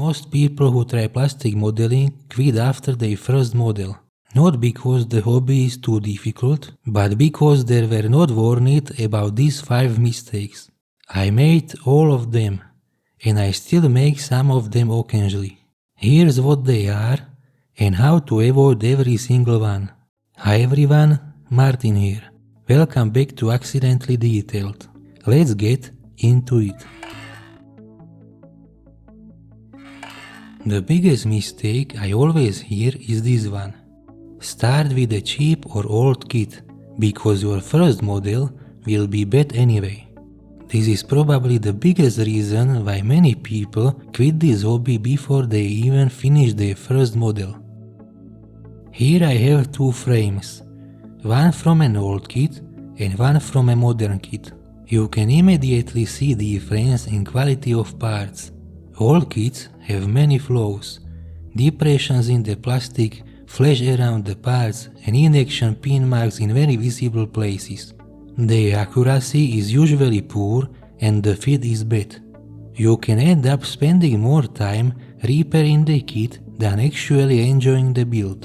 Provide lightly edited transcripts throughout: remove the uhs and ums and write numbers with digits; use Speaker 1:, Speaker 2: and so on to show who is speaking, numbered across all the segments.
Speaker 1: Most people who try plastic modeling quit after their first model. Not because the hobby is too difficult, but because they were not warned about these 5 mistakes. I made all of them, and I still make some of them occasionally. Here's what they are, and how to avoid every single one. Hi everyone, Martin here. Welcome back to Accidentally Detailed. Let's get into it. The biggest mistake I always hear is this one. Start with a cheap or old kit, because your first model will be bad anyway. This is probably the biggest reason why many people quit this hobby before they even finish their first model. Here I have 2 frames, one from an old kit and one from a modern kit. You can immediately see the difference in quality of parts. Old kits have many flaws, depressions in the plastic, flash around the parts, and injection pin marks in very visible places. Their accuracy is usually poor and the fit is bad. You can end up spending more time repairing the kit than actually enjoying the build.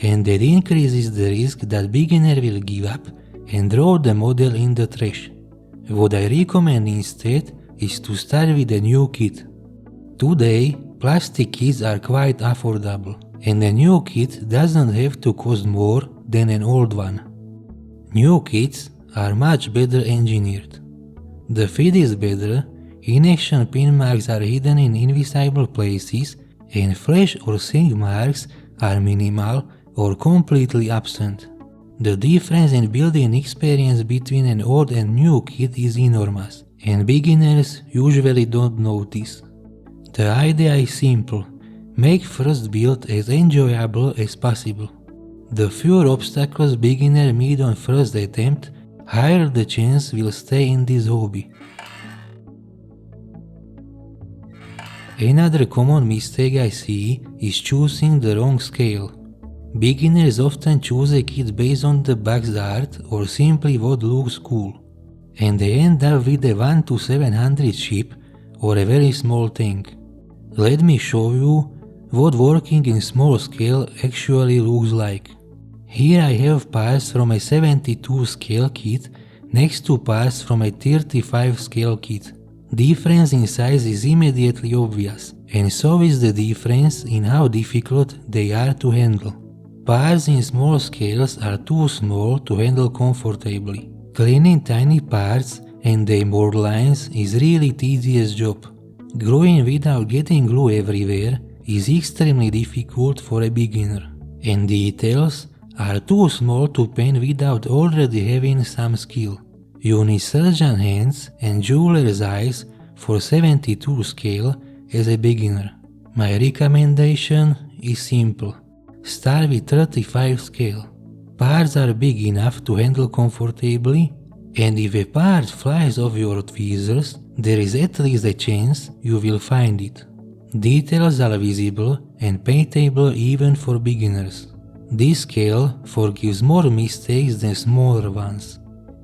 Speaker 1: And that increases the risk that beginner will give up and throw the model in the trash. What I recommend instead is to start with a new kit. Today, plastic kits are quite affordable, and a new kit doesn't have to cost more than an old one. New kits are much better engineered. The fit is better, injection pin marks are hidden in invisible places, and flash or sink marks are minimal or completely absent. The difference in building experience between an old and new kit is enormous, and beginners usually don't notice. The idea is simple. Make first build as enjoyable as possible. The fewer obstacles beginner meet on first attempt, higher the chance will stay in this hobby. Another common mistake I see is choosing the wrong scale. Beginners often choose a kit based on the box art or simply what looks cool, and they end up with a 1:700 chip or a very small tank. Let me show you what working in small scale actually looks like. Here I have parts from a 72 scale kit next to parts from a 35 scale kit. Difference in size is immediately obvious, and so is the difference in how difficult they are to handle. Parts in small scales are too small to handle comfortably. Cleaning tiny parts and their board lines is really tedious job. Gluing without getting glue everywhere is extremely difficult for a beginner, and details are too small to paint without already having some skill. You need surgeon hands and jeweler's eyes for 72 scale as a beginner. My recommendation is simple. Start with 35 scale. Parts are big enough to handle comfortably, and if a part flies off your tweezers, there is at least a chance you will find it. Details are visible and paintable even for beginners. This scale forgives more mistakes than smaller ones,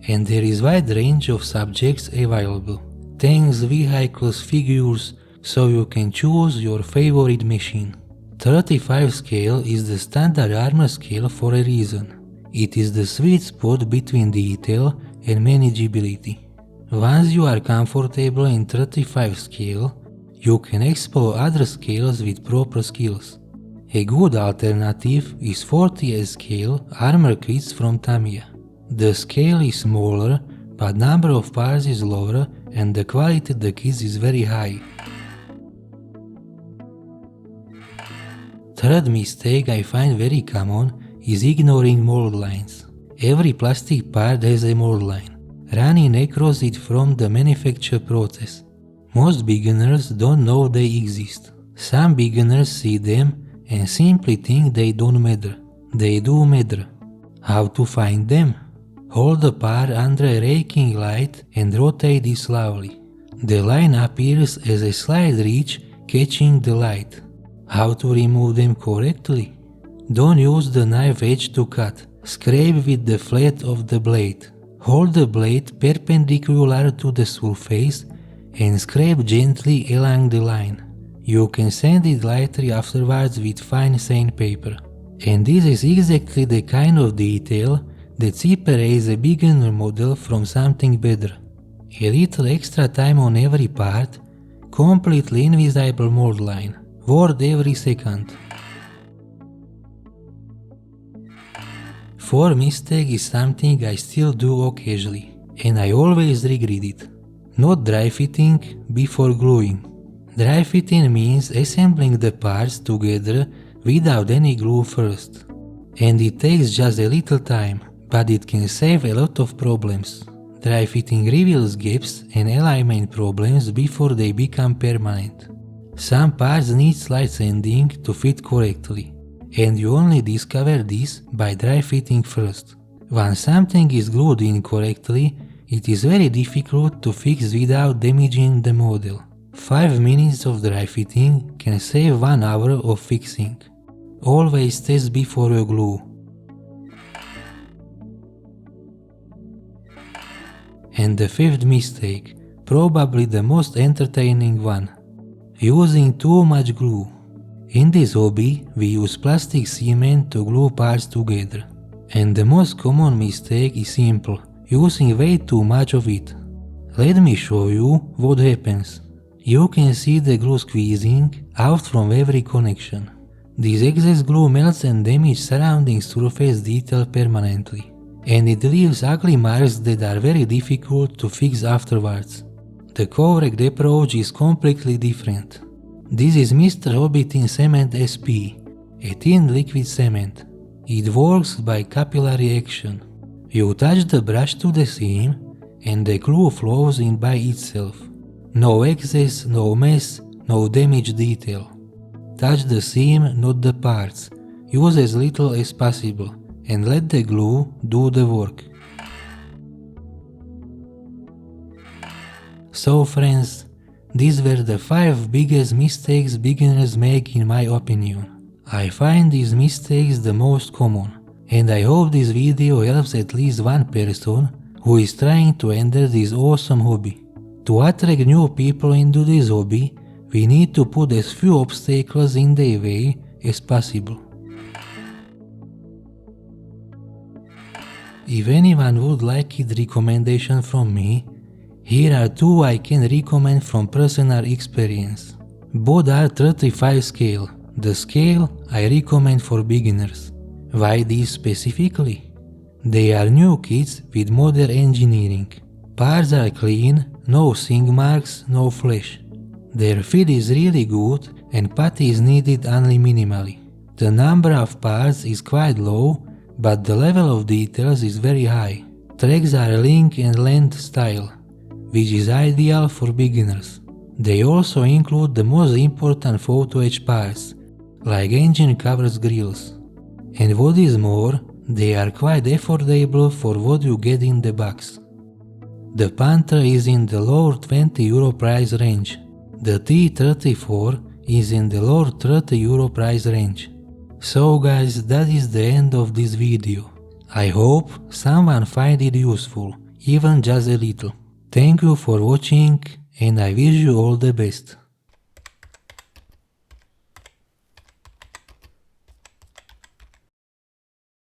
Speaker 1: and there is wide range of subjects available. Tanks, vehicles, figures, so you can choose your favorite machine. 35 scale is the standard armor scale for a reason. It is the sweet spot between detail and manageability. Once you are comfortable in 35 scale, you can explore other scales with proper skills. A good alternative is 40 scale armor kits from Tamiya. The scale is smaller, but number of parts is lower and the quality of the kits is very high. Third mistake I find very common is ignoring mold lines. Every plastic part has a mold line, running across it from the manufacture process. Most beginners don't know they exist. Some beginners see them and simply think they don't matter. They do matter. How to find them? Hold the part under a raking light and rotate it slowly. The line appears as a slight ridge catching the light. How to remove them correctly? Don't use the knife edge to cut. Scrape with the flat of the blade. Hold the blade perpendicular to the surface and scrape gently along the line. you can sand it lightly afterwards with fine sandpaper. And this is exactly the kind of detail that separates a beginner model from something better. A little extra time on every part, completely invisible mold line, worth every second. For mistake is something I still do occasionally, and I always regret it. Not dry fitting before gluing. Dry fitting means assembling the parts together without any glue first. And it takes just a little time, but it can save a lot of problems. Dry fitting reveals gaps and alignment problems before they become permanent. Some parts need slight sanding to fit correctly, and you only discover this by dry fitting first. Once something is glued incorrectly, it is very difficult to fix without damaging the model. 5 minutes of dry fitting can save 1 hour of fixing. Always test before you glue. And the fifth mistake, probably the most entertaining one. Using too much glue. In this hobby, we use plastic cement to glue parts together. And the most common mistake is simple, using way too much of it. Let me show you what happens. You can see the glue squeezing out from every connection. This excess glue melts and damages surrounding surface detail permanently, and it leaves ugly marks that are very difficult to fix afterwards. The correct approach is completely different. This is Mr. Hobby Thin Cement SP, a thin liquid cement. It works by capillary action. You touch the brush to the seam, and the glue flows in by itself. No excess, no mess, no damaged detail. Touch the seam, not the parts. Use as little as possible, and let the glue do the work. So friends, these were the 5 biggest mistakes beginners make in my opinion. I find these mistakes the most common, and I hope this video helps at least one person who is trying to enter this awesome hobby. To attract new people into this hobby, we need to put as few obstacles in their way as possible. If anyone would like a recommendation from me, here are 2 I can recommend from personal experience. Both are 35 scale, the scale I recommend for beginners. Why these specifically? They are new kits with modern engineering. Parts are clean, no sink marks, no flash. Their fit is really good and putty is needed only minimally. The number of parts is quite low, but the level of details is very high. Tracks are link and length style, which is ideal for beginners. They also include the most important photo etch parts, like engine covers grills. And what is more, they are quite affordable for what you get in the box. The Panther is in the lower €20 price range. The T34 is in the lower €30 price range. So guys, that is the end of this video. I hope someone find it useful, even just a little. Thank you for watching, and I wish you all the best.